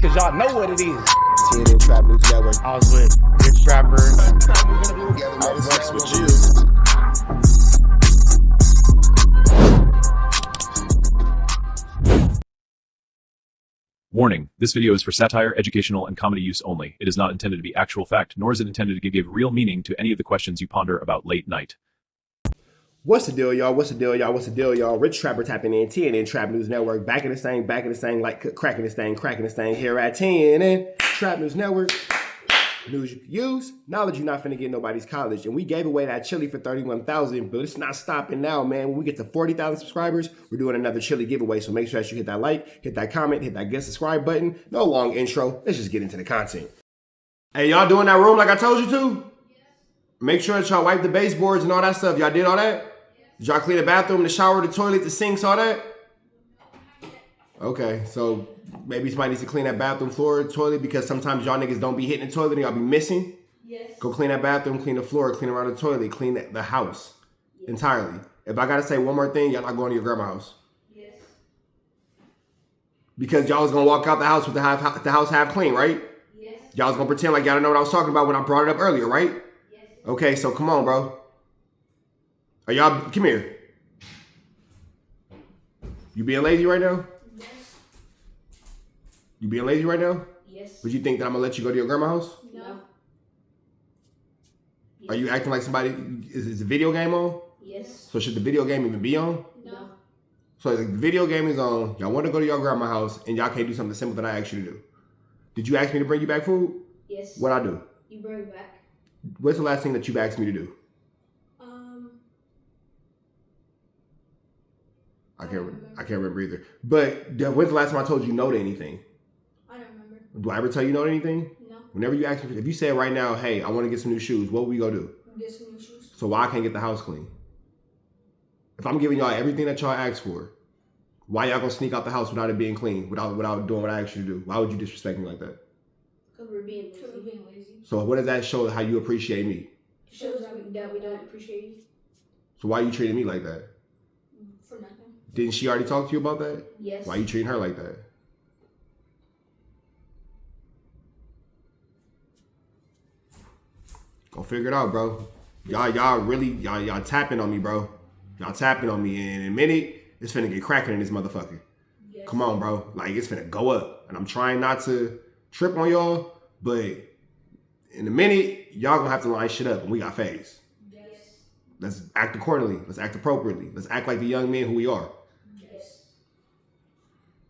cause y'all know what it is. TNN Trap Luce Network. I was with Rich Trapper. I fucks with you. Warning, this video is for satire, educational, and comedy use only. It is not intended to be actual fact, nor is it intended to give real meaning to any of the questions you ponder about late night. What's the deal, y'all? What's the deal, y'all? What's the deal, y'all? Rich Trapper tapping in, TNN Trap News Network. Back in this thing, like cracking this thing here at TNN Trap News Network. News you can use, knowledge you're not finna get nobody's college. And we gave away that chili for $31,000, but it's not stopping now, man. When we get to 40,000 subscribers, we're doing another chili giveaway. So make sure that you hit that like, hit that comment, hit that get subscribe button. No long intro. Let's just get into the content. Hey, y'all doing that room like I told you to? Yes. Make sure that y'all wipe the baseboards and all that stuff. Y'all did all that? Yes. Did y'all clean the bathroom, the shower, the toilet, the sinks, all that? Okay, so maybe somebody needs to clean that bathroom floor, toilet, because sometimes y'all niggas don't be hitting the toilet and y'all be missing. Yes. Go clean that bathroom, clean the floor, clean around the toilet, clean the house entirely. If I gotta say one more thing, y'all not going to your grandma's house. Yes. Because y'all was gonna walk out the house with the house half clean, right? Yes. Y'all was gonna pretend like y'all didn't know what I was talking about when I brought it up earlier, right? Yes. Okay, so come on, bro. Are y'all, come here. You being lazy right now? You being lazy right now? Yes. Would you think that I'm gonna let you go to your grandma's house? No. Are you acting like somebody, is the video game on? Yes. So should the video game even be on? No. So the video game is on, y'all want to go to your grandma's house and y'all can't do something simple that I asked you to do. Did you ask me to bring you back food? Yes. What'd I do? You bring it back. What's the last thing that you've asked me to do? I can't remember either. But when's the last time I told you no to anything? I don't remember. Do I ever tell you no to anything? No. Whenever you ask me, if you say right now, hey, I want to get some new shoes, what would we go do? Get some new shoes. So why I can't get the house clean? If I'm giving y'all everything that y'all asked for, why y'all gonna sneak out the house without it being clean, without doing what I asked you to do? Why would you disrespect me like that? Because we're being lazy. So what does that show how you appreciate me? It shows that we don't appreciate you. So why are you treating me like that? For nothing. Didn't she already talk to you about that? Yes. Why are you treating her like that? Go figure it out, bro. Y'all tapping on me, bro. Y'all tapping on me, and in a minute, it's finna get cracking in this motherfucker. Yes. Come on, bro. Like, it's finna go up. And I'm trying not to trip on y'all, but in a minute, y'all gonna have to line shit up, and we got phase. Yes. Let's act accordingly. Let's act appropriately. Let's act like the young men who we are. Yes.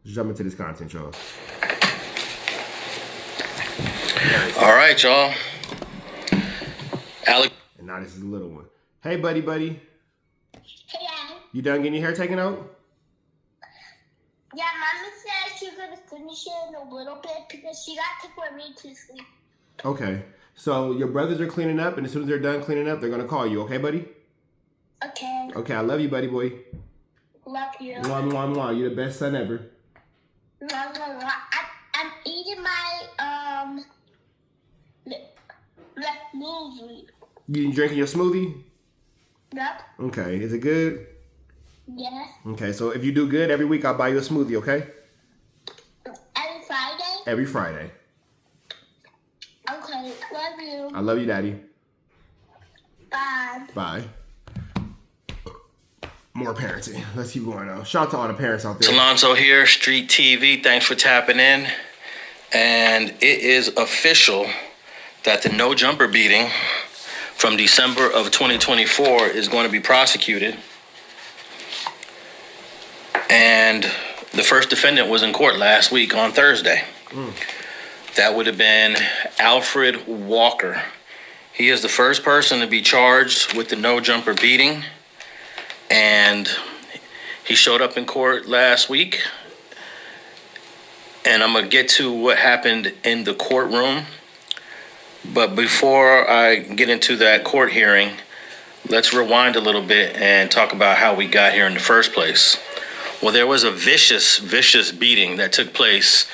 Let's jump into this content, y'all. All right, y'all. Alec. And now this is the little one. Hey, buddy. Hey, Annie. You done getting your hair taken out? Yeah, Mommy said she's gonna finish it in a little bit because she got to put me to sleep. Okay. So your brothers are cleaning up, and as soon as they're done cleaning up, they're gonna call you. Okay, buddy? Okay. Okay, I love you, buddy boy. Love you. Mwah, mwah, mwah. You're the best son ever. Mwah, mwah, mwah. I'm eating my smoothie. You drinking your smoothie? Yep. Okay. Is it good? Yes. Okay. So if you do good every week, I'll buy you a smoothie. Okay? Every Friday? Every Friday. Okay. Love you. I love you, Daddy. Bye. Bye. More parenting. Let's keep going now. Shout out to all the parents out there. Alonzo here, Street TV. Thanks for tapping in. And it is official that the no jumper beating from December of 2024 is going to be prosecuted. And the first defendant was in court last week on Thursday. That would have been Alfred Walker. He is the first person to be charged with the no jumper beating. And he showed up in court last week. And I'm going to get to what happened in the courtroom. But before I get into that court hearing, let's rewind a little bit and talk about how we got here in the first place. Well, there was a vicious beating that took place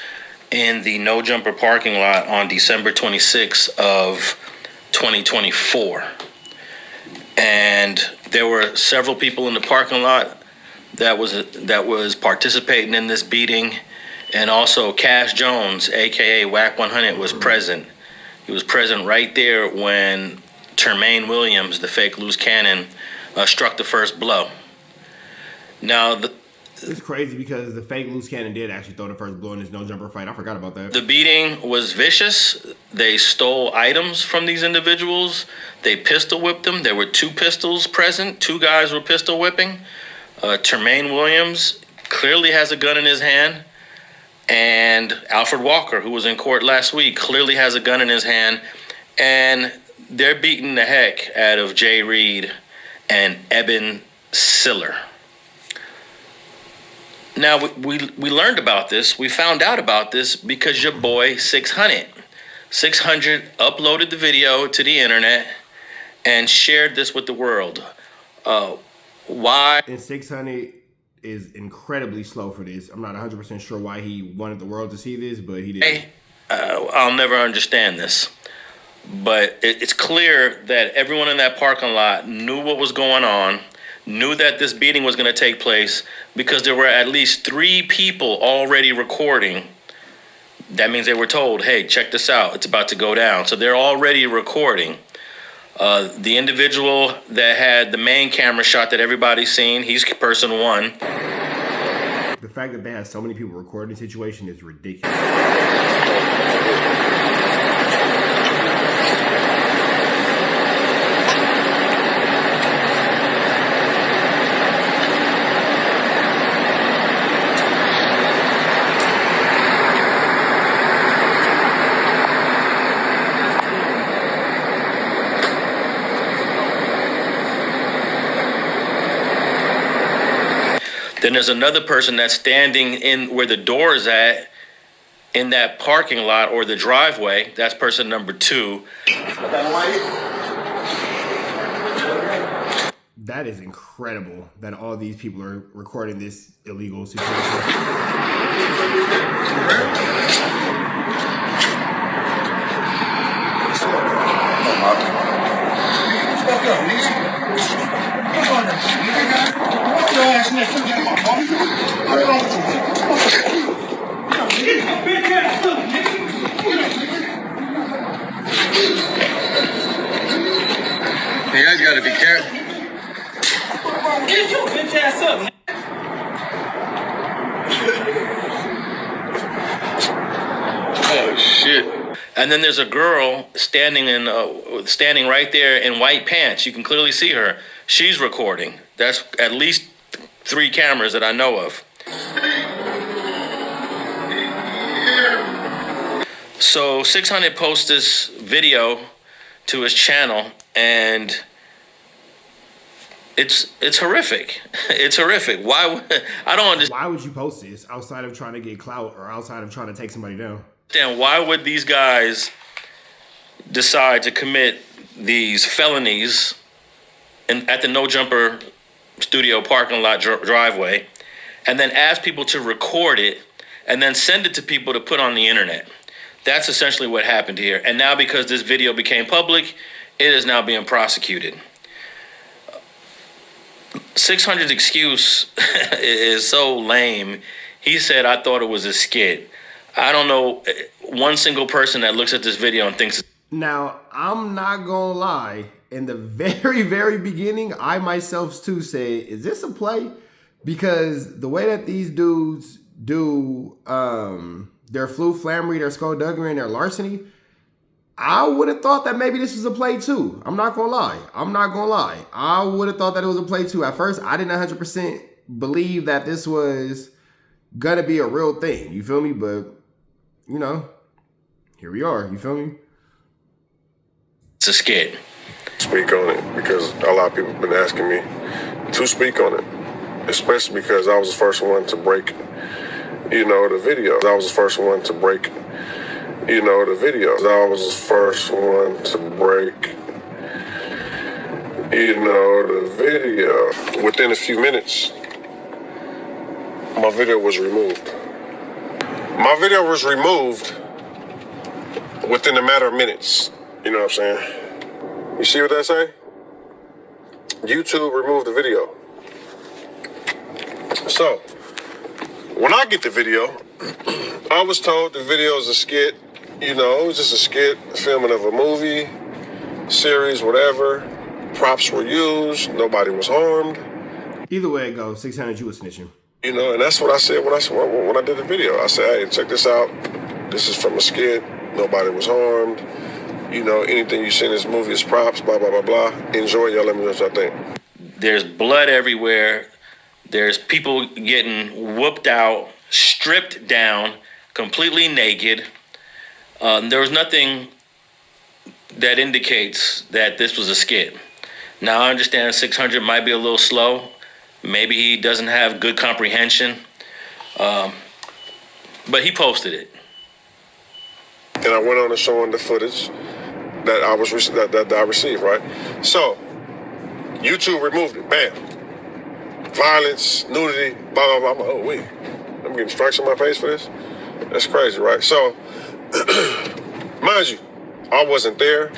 in the No Jumper parking lot on December 26th of 2024. And there were several people in the parking lot that was participating in this beating. And also Cash Jones, aka Wack 100, was present. He was present right there when Jeremel Williams, the fake Luce Cannon, struck the first blow. Now, it's crazy because the fake Luce Cannon did actually throw the first blow in this no-jumper fight. I forgot about that. The beating was vicious. They stole items from these individuals. They pistol whipped them. There were 2 pistols present. 2 guys were pistol whipping. Jeremel Williams clearly has a gun in his hand. And Alfred Walker, who was in court last week, clearly has a gun in his hand. And they're beating the heck out of Jay Reed and Eben Siller. Now, we learned about this. We found out about this because your boy 600 uploaded the video to the internet and shared this with the world. Why? And 600 is incredibly slow for this. I'm not 100% sure why he wanted the world to see this, but he did. I'll never understand this. But it's clear that everyone in that parking lot knew what was going on, knew that this beating was going to take place, because there were at least 3 people already recording. That means they were told, hey, check this out, it's about to go down. So they're already recording. The individual that had the main camera shot that everybody's seen, he's person 1. The fact that they had so many people recording the situation is ridiculous. Then there's another person that's standing in where the door is at in that parking lot or the driveway. That's person number 2. That is incredible that all these people are recording this illegal situation. You guys gotta be careful. Get your bitch ass up. Oh shit! And then there's a girl standing right there in white pants. You can clearly see her. She's recording. That's at least 3 cameras that I know of. So 600 posts this video to his channel, and it's horrific. It's horrific. Why? I don't understand. Why would you post this outside of trying to get clout or outside of trying to take somebody down? Why would these guys decide to commit these felonies at the No Jumper studio parking lot driveway, and then ask people to record it and then send it to people to put on the internet? That's essentially what happened here. And now, because this video became public, it is now being prosecuted. 600's excuse is so lame. He said, I thought it was a skit. I don't know one single person that looks at this video and thinks. Now, I'm not gonna lie. In the very, very beginning, I myself too said, is this a play? Because the way that these dudes do their flummery, their skullduggery, and their larceny, I would have thought that maybe this was a play too. I'm not gonna lie. I would have thought that it was a play too. At first, I didn't 100% believe that this was gonna be a real thing. You feel me? But, you know, here we are. You feel me? It's a skit. Speak on it, because a lot of people have been asking me to speak on it, especially because I was the first one to break, the video. I was the first one to break, the video. I was the first one to break, the video. Within a few minutes, my video was removed. My video was removed within a matter of minutes. You know what I'm saying? You see what that say? YouTube removed the video. So, when I get the video, I was told the video is a skit. You know, it was just a skit, filming of a movie, series, whatever. Props were used. Nobody was harmed. Either way it goes, 600, you was snitching. You know, and that's what I said when I did the video. I said, hey, check this out. This is from a skit. Nobody was harmed. You know, anything you see in this movie is props, blah, blah, blah, blah. Enjoy. Y'all let me know what y'all think. There's blood everywhere. There's people getting whooped out, stripped down, completely naked. There was nothing that indicates that this was a skit. Now, I understand 600 might be a little slow. Maybe he doesn't have good comprehension. But he posted it. And I went on to showing the footage that I received, right? So, YouTube removed it. Bam. Violence, nudity, blah, blah, blah. I'm like, oh, wait. I'm getting strikes on my page for this? That's crazy, right? So, mind you, I wasn't there.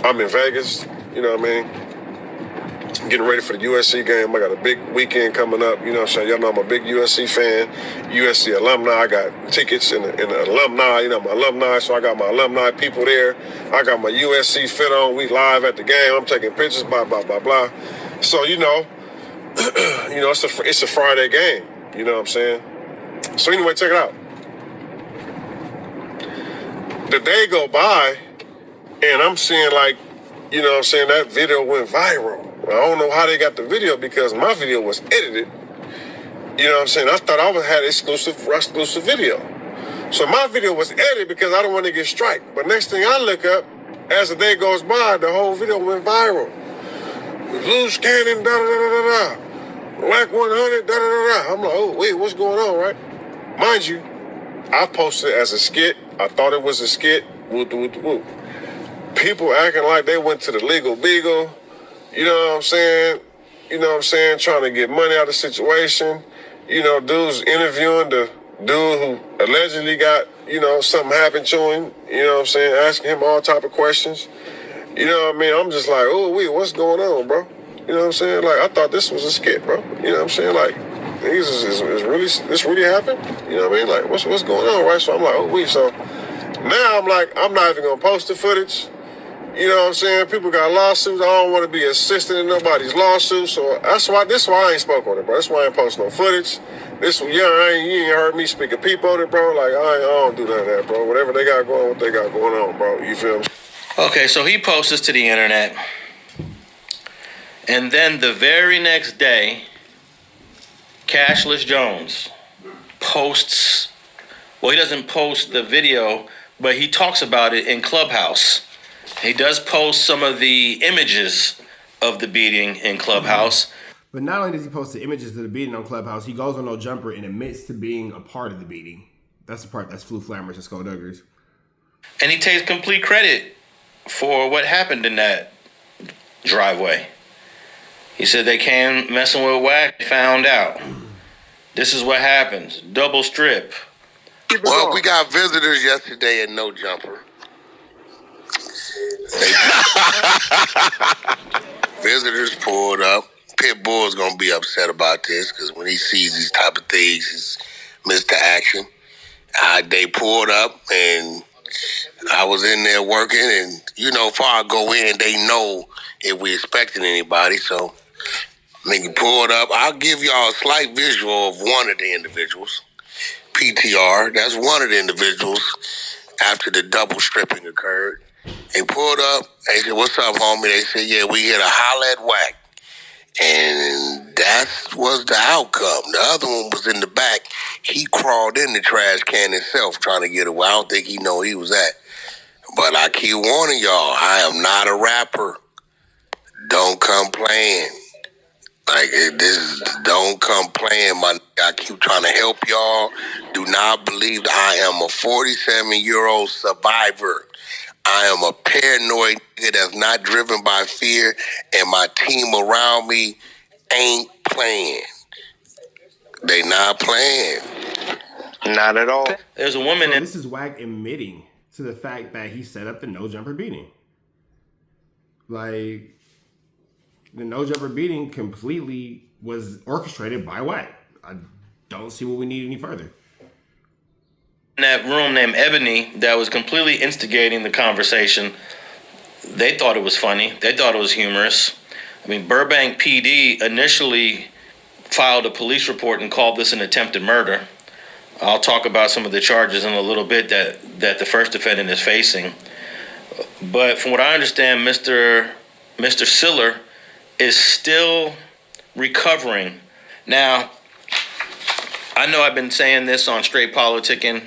I'm in Vegas, you know what I mean? Getting ready for the USC game. I got a big weekend coming up. You know what I'm saying? Y'all know I'm a big USC fan, USC alumni. I got tickets in the alumni, you know, my alumni. So I got my alumni people there. I got my USC fit on. We live at the game. I'm taking pictures, blah, blah, blah, blah. So, you know, it's a Friday game. You know what I'm saying? So anyway, check it out. The day go by, and I'm seeing like, you know what I'm saying, that video went viral. I don't know how they got the video because my video was edited. You know what I'm saying? I thought I had exclusive video. So my video was edited because I don't want to get striked. But next thing I look up, as the day goes by, the whole video went viral. Luce Cannon, da-da-da-da-da. Wack 100, da-da-da-da. I'm like, oh, wait, what's going on, right? Mind you, I posted it as a skit. I thought it was a skit. Woo. People acting like they went to the legal beagle. You know what I'm saying? Trying to get money out of the situation. You know, dude's interviewing the dude who allegedly got, you know, something happened to him. You know what I'm saying? Asking him all type of questions. You know what I mean? I'm just like, oh, wait, what's going on, bro? You know what I'm saying? Like, I thought this was a skit, bro. You know what I'm saying? Like, this really happened? You know what I mean? Like, what's going on, right? So I'm like, oh, wait. So now I'm like, I'm not even going to post the footage. You know what I'm saying? People got lawsuits. I don't want to be assisting in nobody's lawsuit. So this is why I ain't spoke on it, bro. That's why I ain't post no footage. You ain't heard me speak a peep on it, bro. Like, I don't do none of that, bro. Whatever they got going, what they got going on, bro. You feel me? Okay, so he posts this to the internet. And then the very next day, Cashless Jones posts, well, he doesn't post the video, but he talks about it in Clubhouse. He does post some of the images of the beating in Clubhouse. But not only does he post the images of the beating on Clubhouse, he goes on No Jumper and admits to being a part of the beating. That's the part that's Flu Flammers and Skulldugger's. And he takes complete credit for what happened in that driveway. He said they came messing with Wack, found out. This is what happens. Double strip. Well, we got visitors yesterday at No Jumper. Visitors pulled up. Pitbull's gonna be upset about this because when he sees these type of things, he's missed the action. They pulled up and I was in there working, and you know, before I go in, they know if we expecting anybody. So nigga pulled up. I'll give y'all a slight visual of one of the individuals. PTR. That's one of the individuals after the double stripping occurred. They pulled up. They said, "What's up, homie?" They said, "Yeah, we here to holler at Wack." And that was the outcome. The other one was in the back. He crawled in the trash can himself trying to get away. I don't think he know he was at. But I keep warning y'all, I am not a rapper. Don't come playing. Like, this, don't come playing, my nigga. I keep trying to help y'all. Do not believe that I am a 47-year-old survivor. I am a paranoid nigga that's not driven by fear, and my team around me ain't playing. They not playing. Not at all. There's a woman in... This is Wack admitting to the fact that he set up the No Jumper beating. Like, the No Jumper beating completely was orchestrated by Wack. I don't see what we need any further. in that room named Ebony that was completely instigating the conversation. They thought it was funny. They thought it was humorous. I mean, Burbank PD initially filed a police report and called this an attempted murder. I'll talk about some of the charges in a little bit that the first defendant is facing. But from what I understand, Mr. Siller is still recovering. Now, I know I've been saying this on Straight Politicking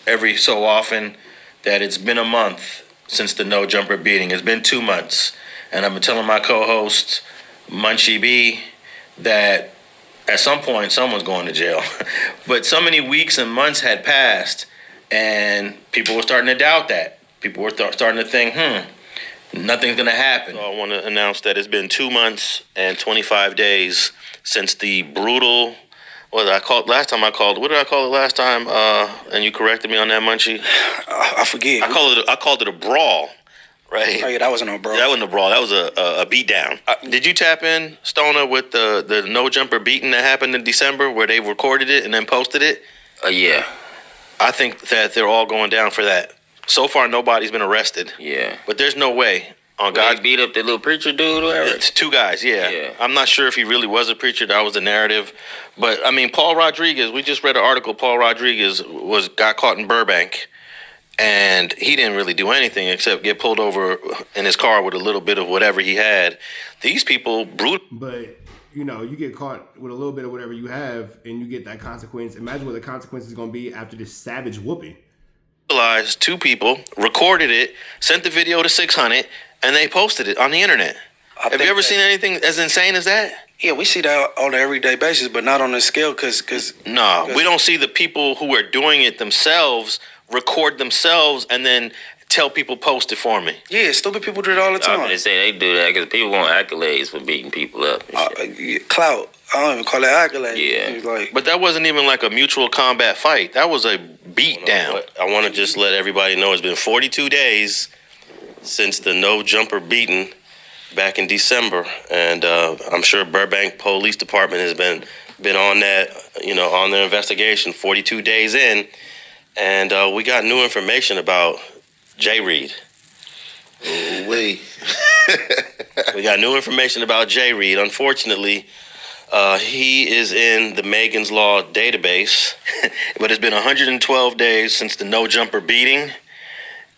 every so often, that it's been a month since the no jumper beating. It's been 2 months. And I've been telling my co-host, Munchie B, that at some point someone's going to jail. But so many weeks and months had passed, and people were starting to doubt that. People were starting to think, nothing's going to happen. So I want to announce that it's been 2 months and 25 days since the brutal... What did I call it last time? What did I call it last time? And you corrected me on that, Munchie. I forget. I called it a brawl, right? Oh yeah, that wasn't a brawl. That wasn't a brawl. That was a beatdown. Did you tap in, Stoner, with the no jumper beating that happened in December, where they recorded it and then posted it? Yeah. I think that they're all going down for that. So far, nobody's been arrested. Yeah. But there's no way. On God, They beat up the little preacher dude or whatever? It's 2 guys, Yeah. I'm not sure if he really was a preacher. That was the narrative. But, I mean, Paul Rodriguez, we just read an article. Paul Rodriguez got caught in Burbank, and he didn't really do anything except get pulled over in his car with a little bit of whatever he had. These people, brutal. But, you know, you get caught with a little bit of whatever you have, and you get that consequence. Imagine what the consequence is going to be after this savage whooping. 2 people recorded it, sent the video to 600, and they posted it on the internet. Have you ever seen anything as insane as that? Yeah, we see that on an everyday basis, but not on this scale because... No, we don't see the people who are doing it themselves record themselves and then tell people post it for me. Yeah, stupid people do it all the time. I'm gonna say they do that because people want accolades for beating people up. Clout. I don't even call that accolades. Yeah. But that wasn't even like a mutual combat fight. That was a beat down. I want to just let everybody know it's been 42 days since the no jumper beating back in December, and I'm sure Burbank Police Department has been on that, on their investigation. 42 days in, and we got new information about Jay Reed. We got new information about Jay Reed. Unfortunately, he is in the Megan's Law database, but it's been 112 days since the no jumper beating.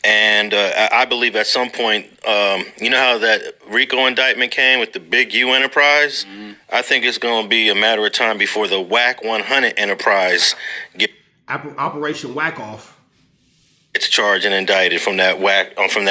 And I believe at some point, you know how that RICO indictment came with the Big U enterprise? Mm-hmm. I think it's going to be a matter of time before the Wack 100 enterprise Operation Wack Off. It's charged and indicted from that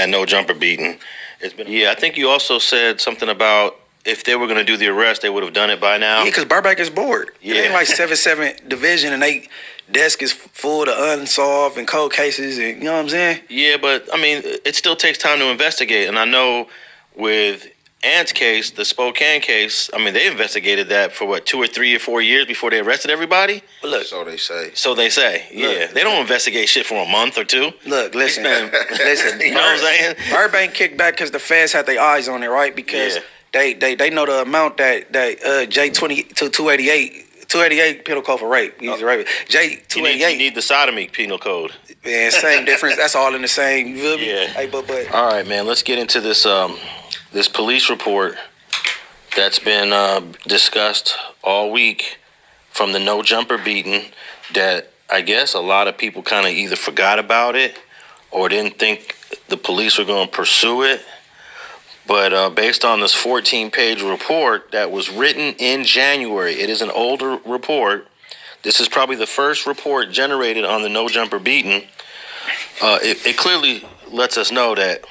no jumper beating. I think you also said something about if they were going to do the arrest, they would have done it by now. Yeah, because Burbank is bored. Yeah. It ain't like 7-7 division and they desk is full of unsolved and cold cases, and you know what I'm saying? Yeah, but I mean, it still takes time to investigate. And I know with Ant's case, the Spokane case, I mean, they investigated that for 2 or 3 or 4 years before they arrested everybody. But look, so they say. Yeah, they don't investigate shit for a month or 2. Look, listen. You know what I'm saying? Burbank kicked back because the feds had their eyes on it, right? Because they know the amount that J20 to 288 penal code for rape. He's a rapist. J288. You need the sodomy penal code. Man, same difference. That's all in the same. You feel me? Yeah. Hey, but. All right, man. Let's get into this this police report that's been discussed all week from the no jumper beating. That I guess a lot of people kind of either forgot about it or didn't think the police were going to pursue it. But based on this 14-page report that was written in January, it is an older report. This is probably the first report generated on the no jumper beating. It clearly lets us know that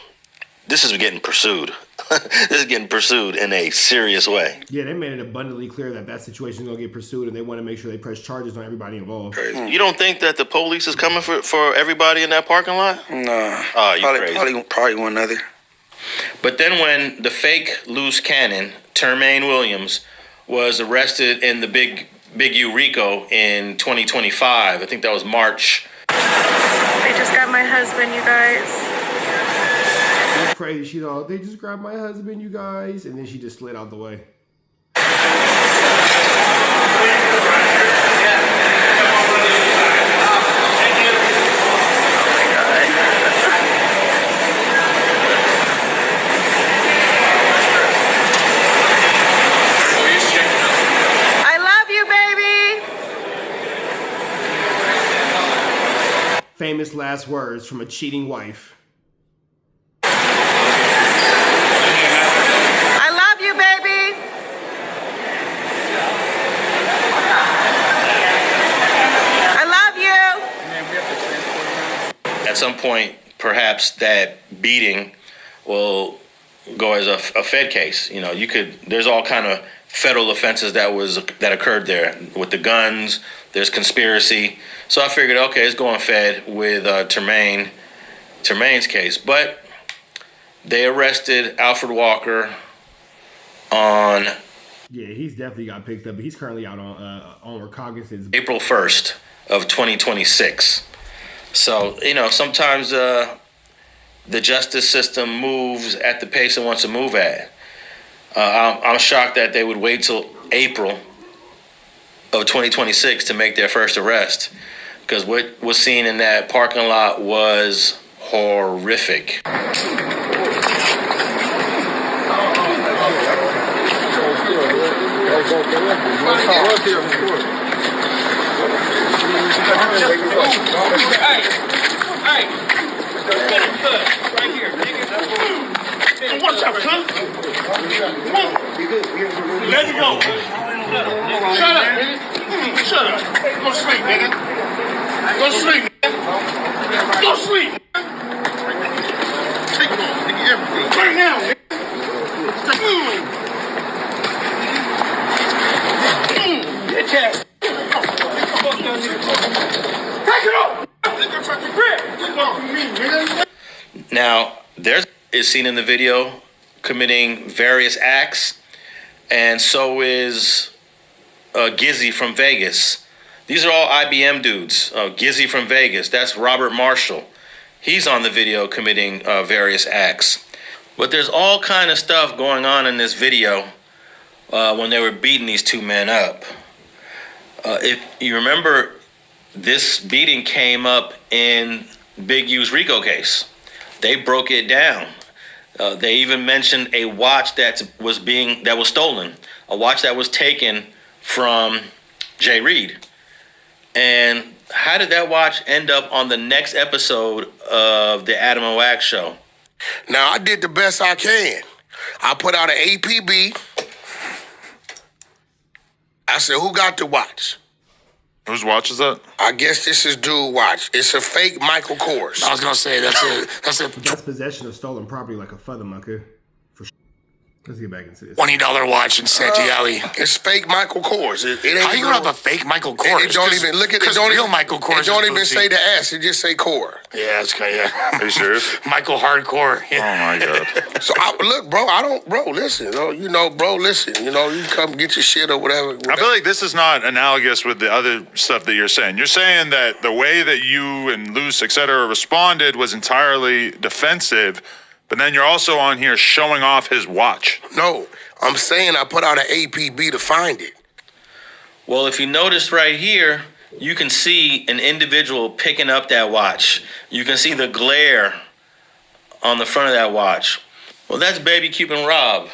this is getting pursued. This is getting pursued in a serious way. Yeah, they made it abundantly clear that situation is going to get pursued, and they want to make sure they press charges on everybody involved. You don't think that the police is coming for everybody in that parking lot? Nah. Oh, you crazy. Probably one other. But then when the fake Luce Cannon, Termaine Williams, was arrested in the Big U RICO in 2025, I think that was March. They just got my husband, you guys. It's crazy. They just grabbed my husband, you guys, and then she just slid out the way. famous last words from a cheating wife. I love you, baby. I love you. At some point, perhaps that beating will go as a Fed case. You know, there's all kind of federal offenses that occurred there with the guns. There's conspiracy. So I figured, okay, it's going Fed with Tremaine's case. But they arrested Alfred Walker on... Yeah, he's definitely got picked up. But he's currently out on recognizance. April 1st of 2026. So, you know, sometimes the justice system moves at the pace it wants to move at. I'm shocked that they would wait till April of 2026 to make their first arrest, because what was seen in that parking lot was horrific. Right here, nigga. Watch out, son. Let it go. Shut up, nigga. Shut up. Go sleep, nigga. Go sleep, nigga. Go sleep. Take it off, nigga. Everything. Right now, nigga. Bitch ass. Take it off. Now, is seen in the video committing various acts, and so is Gizzy from Vegas. These are all IBM dudes. Gizzy from Vegas, that's Robert Marshall. He's on the video committing various acts. But there's all kind of stuff going on in this video when they were beating these two men up. If you remember, this beating came up in Big U's RICO case. They broke it down. They even mentioned a watch that was stolen, a watch that was taken from Jay Reed. And how did that watch end up on the next episode of the Adam and Wack show? Now, I did the best I can. I put out an APB. I said, who got the watch? Whose watch is that? I guess this is dude watch. It's a fake Michael Kors. I was gonna say that's possession of stolen property like a feathermucker. For sure. Let's get back into this. $20 watch in Santee Alley. It's fake Michael Kors. It ain't. How you gonna have a fake Michael Kors? It don't even look at it. Don't real even Michael Kors. It don't even say the S. It just say Core. Yeah, it's kind of, yeah. Are you serious? Michael Hardcore. Yeah. Oh my god. So look, bro. Listen. Bro. Listen. You come get your shit or whatever. I feel like this is not analogous with the other stuff that you're saying. You're saying that the way that you and Luce, etc., responded was entirely defensive, but then you're also on here showing off his watch. No, I'm saying I put out an APB to find it. Well, if you notice right here, you can see an individual picking up that watch. You can see the glare on the front of that watch. Well, that's Baby Cuban Rob.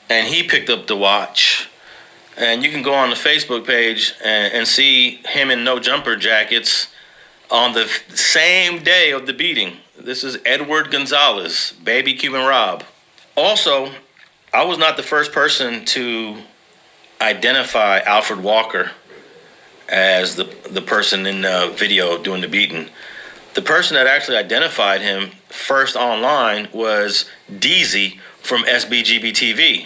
And he picked up the watch. And you can go on the Facebook page and see him in no jumper jackets on the same day of the beating. This is Edward Gonzalez, Baby Cuban Rob. Also, I was not the first person to identify Alfred Walker as the person in the video doing the beating. The person that actually identified him first online was DZ from SBGB TV.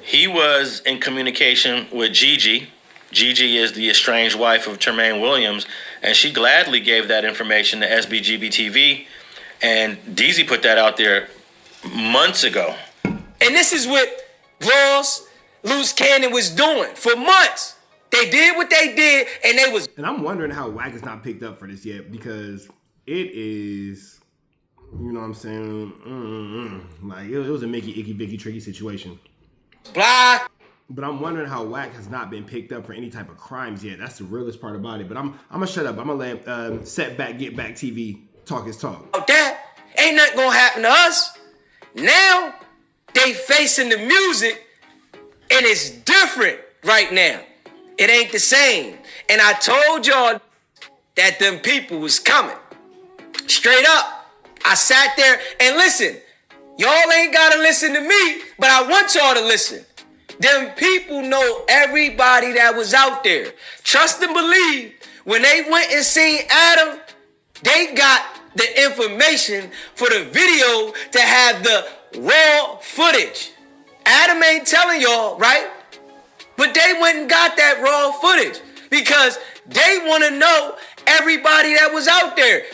He was in communication with Gigi. Gigi is the estranged wife of Tremaine Williams, and she gladly gave that information to SBGB TV, and DZ put that out there months ago. And this is what Brawl's Luce Cannon was doing for months. They did what they did, and they was... And I'm wondering how Wack is not picked up for this yet, because it is, you know what I'm saying, like, it was a Mickey, Icky, Vicky, tricky situation. Blah. But I'm wondering how Wack has not been picked up for any type of crimes yet. That's the realest part about it. But I'm gonna shut up. I'm gonna let Setback Get Back TV talk his talk. Oh, that ain't nothing gonna happen to us. Now they facing the music, and it's different right now. It ain't the same. And I told y'all that them people was coming. Straight up. I sat there and listen. Y'all ain't gotta listen to me, but I want y'all to listen. Them people know everybody that was out there. Trust and believe, when they went and seen Adam, they got the information for the video to have the raw footage. Adam ain't telling y'all, right? But they went and got that raw footage because they want to know everybody that was out there.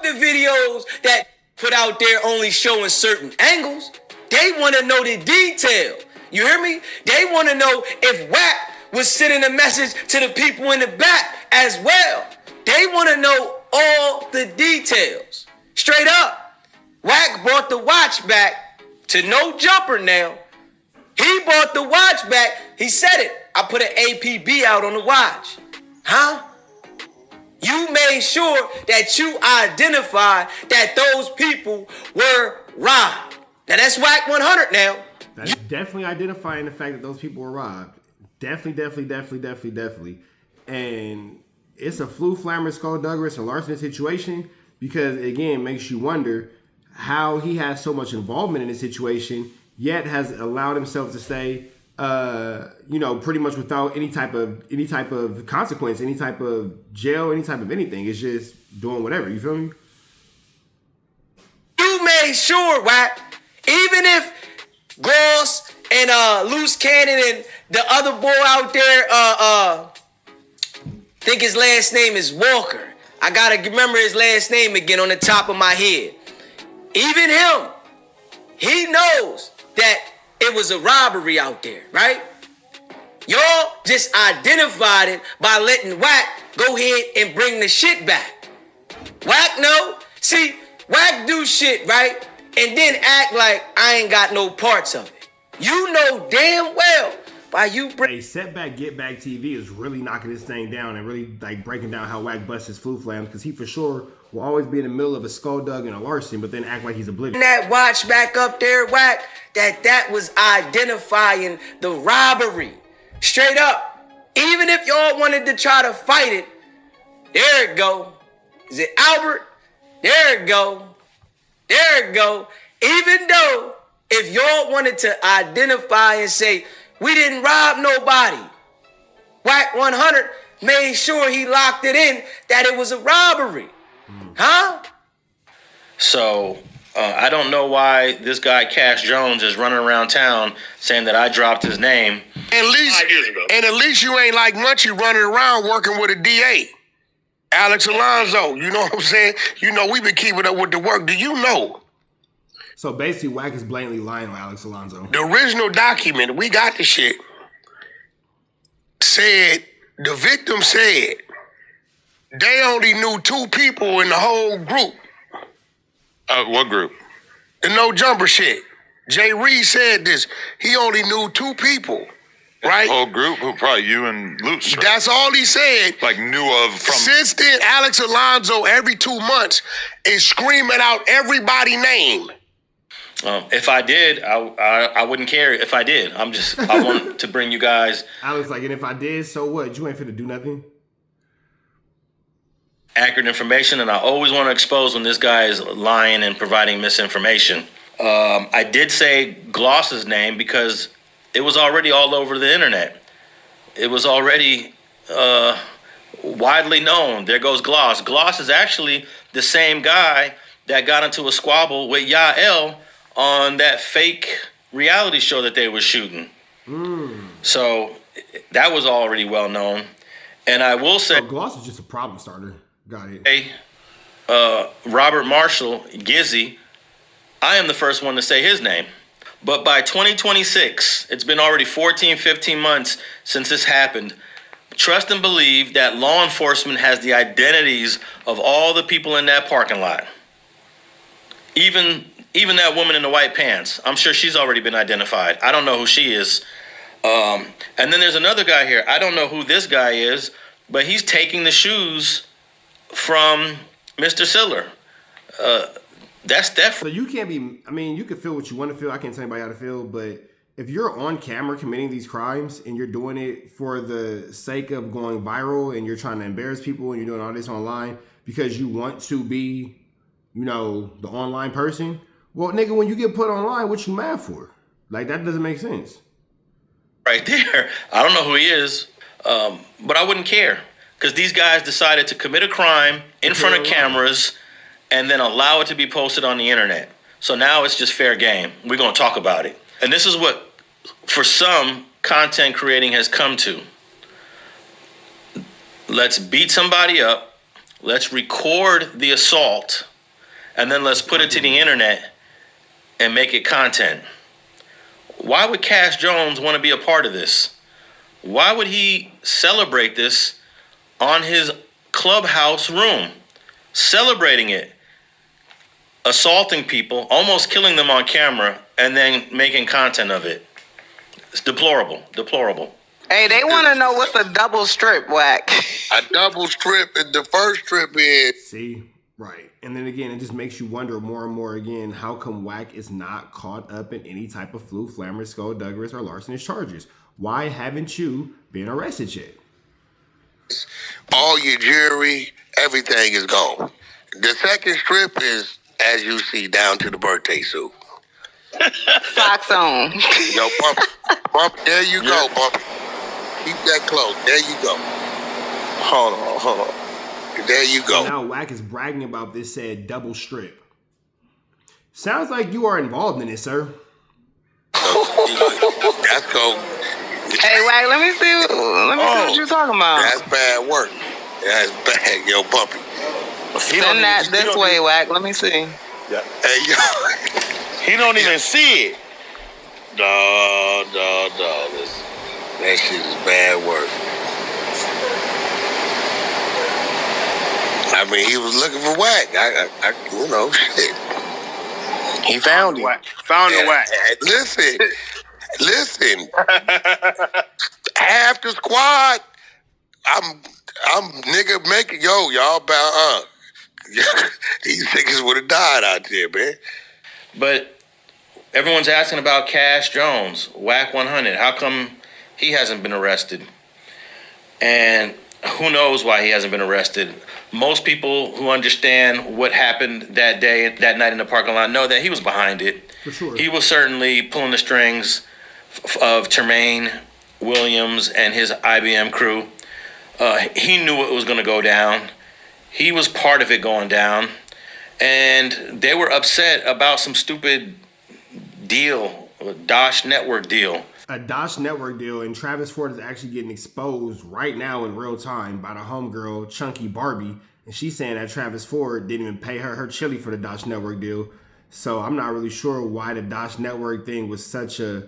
The videos that put out there only showing certain angles. They want to know the detail. You hear me? They want to know if Wack was sending a message to the people in the back as well. They want to know all the details. Straight up. Wack brought the watch back to no jumper now. He bought the watch back. He said it. I put an APB out on the watch. Huh? You made sure that you identified that those people were robbed. Now that's Wack 100 now. That's definitely identifying the fact that those people were robbed. Definitely. And it's a Flu Flammer, Skullduggerous, and larceny situation because, again, it makes you wonder how he has so much involvement in the situation, yet has allowed himself to stay, pretty much without any type of consequence, any type of jail, any type of anything. It's just doing whatever. You feel me? You made sure, Wack, even if Gloss and Luce Cannon and the other boy out there, think his last name is Walker. I gotta remember his last name again on the top of my head. Even him, he knows that it was a robbery out there, right? Y'all just identified it by letting Wack go ahead and bring the shit back. Wack no. See, Wack do shit, right? And then act like I ain't got no parts of it. You know damn well why you bring... Hey, Setback Get Back TV is really knocking this thing down and really like breaking down how Wack busts his Flu Flams, because he for sure will always be in the middle of a skulldug and a larceny, but then act like he's oblivious. That watch back up there, Wack, that was identifying the robbery. Straight up. Even if y'all wanted to try to fight it, there it go. Is it Albert? There it go. There it go. Even though if y'all wanted to identify and say, we didn't rob nobody, Wack 100 made sure he locked it in that it was a robbery. Huh? So, I don't know why this guy Cash Jones is running around town saying that I dropped his name. At least you ain't like Munchie running around working with a DA. Alex Alonso, you know what I'm saying? You know, we've been keeping up with the work. Do you know? So basically, Wack is blatantly lying on Alex Alonso. The original document, we got the shit, said, the victim said, they only knew 2 people in the whole group. What group? The no jumper shit. Jay Reed said this. He only knew 2 people, right? The whole group? Who, probably you and Luce, right? That's all he said. Like knew of from... Since then, Alex Alonso, every 2 months, is screaming out everybody's name. If I did, I wouldn't care if I did. I want to bring you guys... Alex like, and if I did, so what? You ain't finna do nothing? Accurate information, and I always want to expose when this guy is lying and providing misinformation. I did say Gloss's name because it was already all over the internet. It was already widely known. There goes Gloss. Gloss is actually the same guy that got into a squabble with Yael on that fake reality show that they were shooting. So that was already well known. And I will say... So Gloss is just a problem starter. Got it. Hey, Robert Marshall, Gizzy, I am the first one to say his name. But by 2026, it's been already 14, 15 months since this happened. Trust and believe that law enforcement has the identities of all the people in that parking lot. Even that woman in the white pants. I'm sure she's already been identified. I don't know who she is. And then there's another guy here. I don't know who this guy is, but he's taking the shoes from Mr. Siller. That's definitely... So you can't be... I mean, you can feel what you want to feel. I can't tell anybody how to feel, but if you're on camera committing these crimes and you're doing it for the sake of going viral and you're trying to embarrass people and you're doing all this online because you want to be, you know, the online person, well, nigga, when you get put online, what you mad for? Like, that doesn't make sense. Right there. I don't know who he is, but I wouldn't care because these guys decided to commit a crime in front of cameras and then allow it to be posted on the internet. So now it's just fair game. We're going to talk about it. And this is what, for some, content creating has come to. Let's beat somebody up. Let's record the assault. And then let's put it to the internet and make it content. Why would Cash Jones want to be a part of this? Why would he celebrate this on his clubhouse room? Celebrating it. Assaulting people, almost killing them on camera, and then making content of it. It's deplorable. Deplorable. Hey, they want to know what's a double strip, Wack. A double strip, and the first strip is... See? Right. And then again, it just makes you wonder more and more again, how come Wack is not caught up in any type of flu, flammer, skullduggerous, or larcenous charges? Why haven't you been arrested yet? All your jewelry, everything is gone. The second strip is, as you see, down to the birthday suit. Socks on. Yo, Bump, there you go, Bump. Keep that close. There you go. Hold on. There you go. Now Wack is bragging about this said double strip. Sounds like you are involved in it, sir. That's cool. Hey, Wack, let me see what you're talking about. That's bad work. That's bad, yo, Bumpy. Send that this way, Wack. Let me see. Yeah. Hey, yo. He don't even see it. No. That shit is bad work. I mean, he was looking for Wack. I you know, shit. He found him. Found the Wack. Listen. Half the squad, I'm nigga making, y'all about, these niggas would have died out there, man. But everyone's asking about Cash Jones, Wack 100. How come he hasn't been arrested? And who knows why he hasn't been arrested? Most people who understand what happened that day, that night in the parking lot, know that he was behind it. For sure. He was certainly pulling the strings of Tremaine Williams and his IBM crew. He knew it was going to go down. He was part of it going down. And they were upset about some stupid deal, a Dosh Network deal. A Dosh Network deal, and Travis Ford is actually getting exposed right now in real time by the homegirl, Chunky Barbie. And she's saying that Travis Ford didn't even pay her chili for the Dosh Network deal. So I'm not really sure why the Dosh Network thing was such a,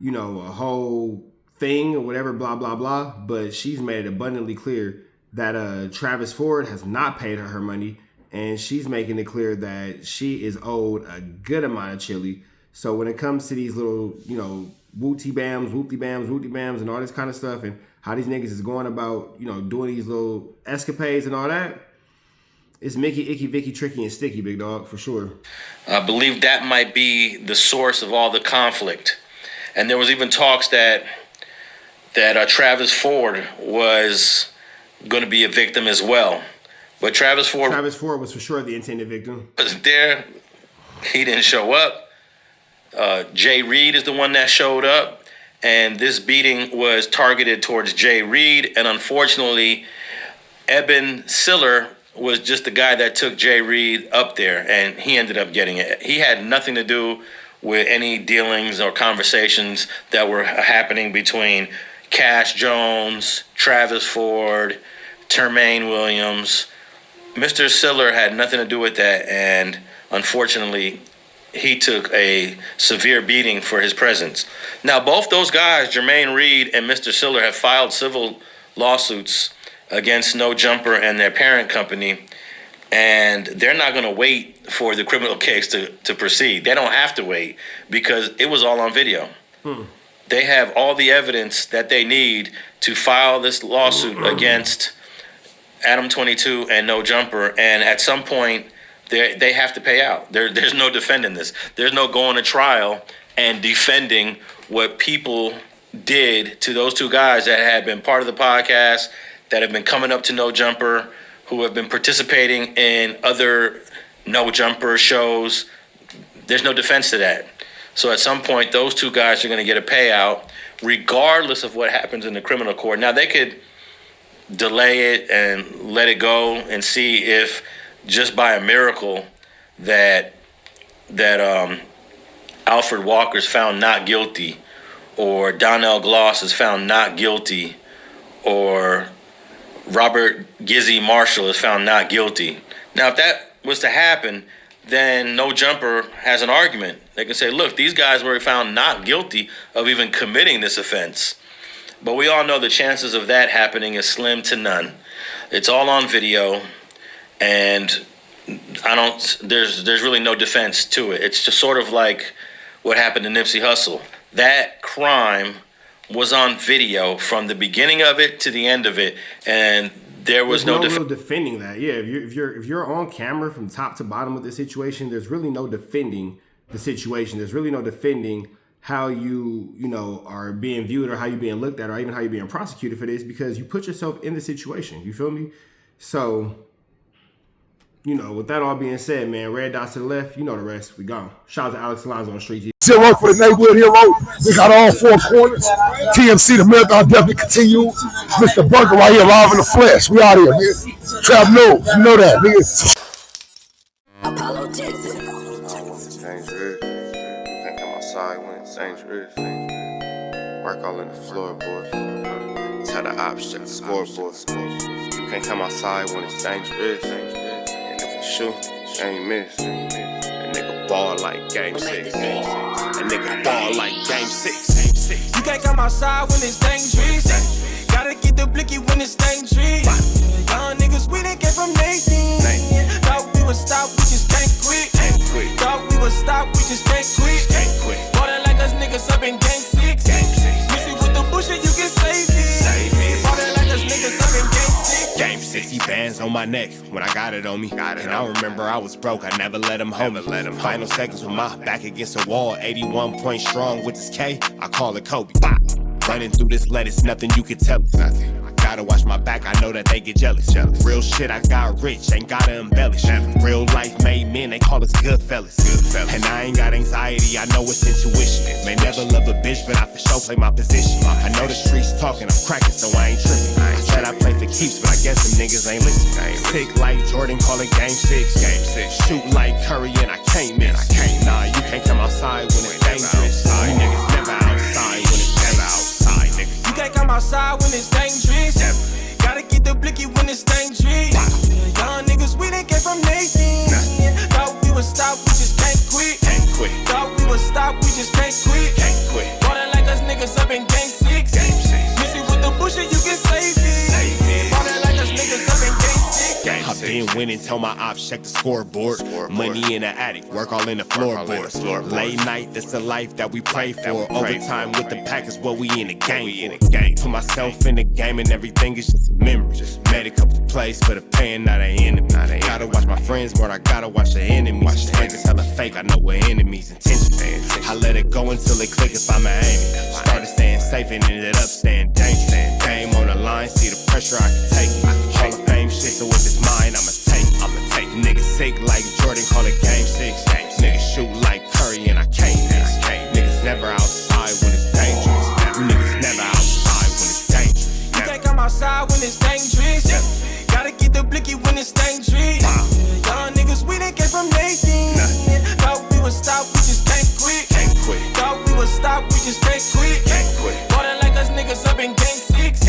a whole thing or whatever, blah, blah, blah. But she's made it abundantly clear that Travis Ford has not paid her money. And she's making it clear that she is owed a good amount of chili. So when it comes to these little, whoopty-bams, and all this kind of stuff, and how these niggas is going about, doing these little escapades and all that, it's Mickey, Icky, Vicky, Tricky, and Sticky, big dog, for sure. I believe that might be the source of all the conflict. And there was even talks that Travis Ford was going to be a victim as well. But Travis Ford was for sure the intended victim. Was there. He didn't show up. Jay Reed is the one that showed up. And this beating was targeted towards Jay Reed. And unfortunately, Eben Siller was just the guy that took Jay Reed up there. And he ended up getting it. He had nothing to do with any dealings or conversations that were happening between Cash Jones, Travis Ford, Tremaine Williams. Mr. Siller had nothing to do with that, and unfortunately, he took a severe beating for his presence. Now, both those guys, Jeremel Reed and Mr. Siller, have filed civil lawsuits against No Jumper and their parent company, and they're not going to wait for the criminal case to proceed. They don't have to wait because it was all on video. They have all the evidence that they need to file this lawsuit against Adam 22 and No Jumper, and at some point they have to pay out. There's no defending this. There's no going to trial and defending what people did to those two guys that had been part of the podcast, that have been coming up to No Jumper, who have been participating in other No Jumper shows. There's no defense to that. So at some point, those two guys are going to get a payout, regardless of what happens in the criminal court. Now, they could delay it and let it go and see if, just by a miracle, that Alfred Walker's found not guilty, or Donnell Gloss is found not guilty, or Robert Gizzy Marshall is found not guilty. Now, if that was to happen, then No Jumper has an argument. They can say, look, these guys were found not guilty of even committing this offense. But we all know the chances of that happening is slim to none. It's all on video, and there's really no defense to it. It's just sort of like what happened to Nipsey Hussle. That crime was on video from the beginning of it to the end of it, and there was no real defending that. Yeah, if you're on camera from top to bottom of the situation, there's really no defending the situation. There's really no defending how you are being viewed, or how you're being looked at, or even how you're being prosecuted for this, because you put yourself in the situation. You feel me? So, with that all being said, man, red dots to the left, you know the rest. We gone. Shout out to Alex Alonso on Street TV. Zero for the neighborhood hero. We got all four corners. TMC, the marathon definitely continue. Mr. Bunker right here, live in the flesh. We out here, nigga. Trap knows, you know that, nigga. Apollo Jackson. Dangerous. Can't come outside when it's dangerous. Work all in the floorboard. Tell the ops check the scoreboard. You can't come outside when it's dangerous. And if you shoot, you ain't miss. That nigga ball like game 6. That nigga ball like game 6. You can't come outside when it's dangerous. Gotta get the blicky when it's dangerous. Young niggas, we done came from Nathan. Thought we would stop, we just can't quit. Thought we would stop, we just can't quit. Ballin' like us niggas up in game 6. Missy with the bullshit, you can save it. Ballin' like us niggas up in game 6. Game 60 bands on my neck when I got it on me. And I remember I was broke, I never let him hold me. Final seconds with my back against the wall, 81 points strong with this K, I call it Kobe. Running through this lettuce, nothing you can tell us. Gotta watch my back, I know that they get jealous. Real shit, I got rich, ain't gotta embellish. Real life made men, they call us good fellas. And I ain't got anxiety, I know it's intuition. May never love a bitch, but I for sure play my position. I know the streets talking, I'm cracking, so I ain't tripping. I said I play for keeps, but I guess them niggas ain't listening. Sick like Jordan, call it game 6. Shoot like Curry, and I can't miss. Nah, you can't come outside when it's dangerous. You niggas never outside when it's outside, nigga. You can't come outside when it's dangerous. Gotta get the blicky when it's dangerous. Young niggas, we done came from Nathan. Thought we would stop, we just can't quit. Thought we would stop, we just can't quit. Ballin' like us niggas up in game 6. Missy with the bullshit, you can save it. Ballin' like us niggas up in game 6. I've been winning, tell my ops check the scoreboard. Money in the attic, work all in the floorboards. Late night, that's the life that we pray for. Overtime with the pack is what we in the game for. Put myself in the game and everything is just a memory. Made a couple plays for the pain, not an enemy. Gotta watch my friends more, I gotta watch the enemies. Niggas hella fake, I know what enemies intentions. I let it go until it click if I'm aiming. Started staying safe and ended up staying dangerous. Game on the line, see the pressure I can take. Hall of Fame shit, so with this mind, I'ma take. Niggas sick like Jordan, call it game 6. Niggas shoot like Curry, and I can't miss. Niggas never outside when it's dangerous. Niggas never outside when it's dangerous. You can't come outside when it's dangerous. Gotta get the blicky when it's dangerous. Young niggas, we done came from Nathan. Thought we would stop, we just can't quit. Thought we would stop, we just can't quit. Ballin' like us niggas up in game 6.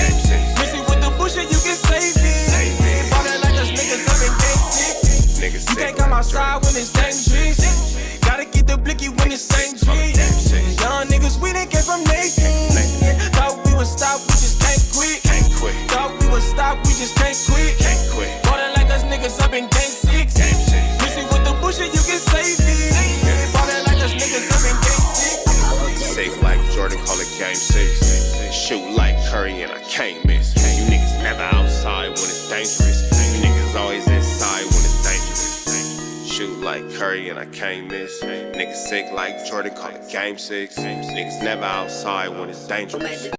Missy with the bullshit, you can save it. Ballin' like us niggas up in game 6. You can't come outside when it's dangerous. Gotta get the blicky when it's dangerous. Young niggas, we done came from Nathan. Thought we would stop, we just can't quit. Thought we would stop, we just can't quit. Ballin' like us niggas up in game 6. Missy with the bullshit, you can save it. Ballin' like us niggas up in game 6. Safe like Jordan, call it game 6. Shoot like Curry, and I can't miss. You niggas never outside when it's dangerous. You niggas always inside when it's dangerous. shoot like Curry and I can't miss. Niggas sick like Jordan, call it game 6. Niggas never outside when it's dangerous.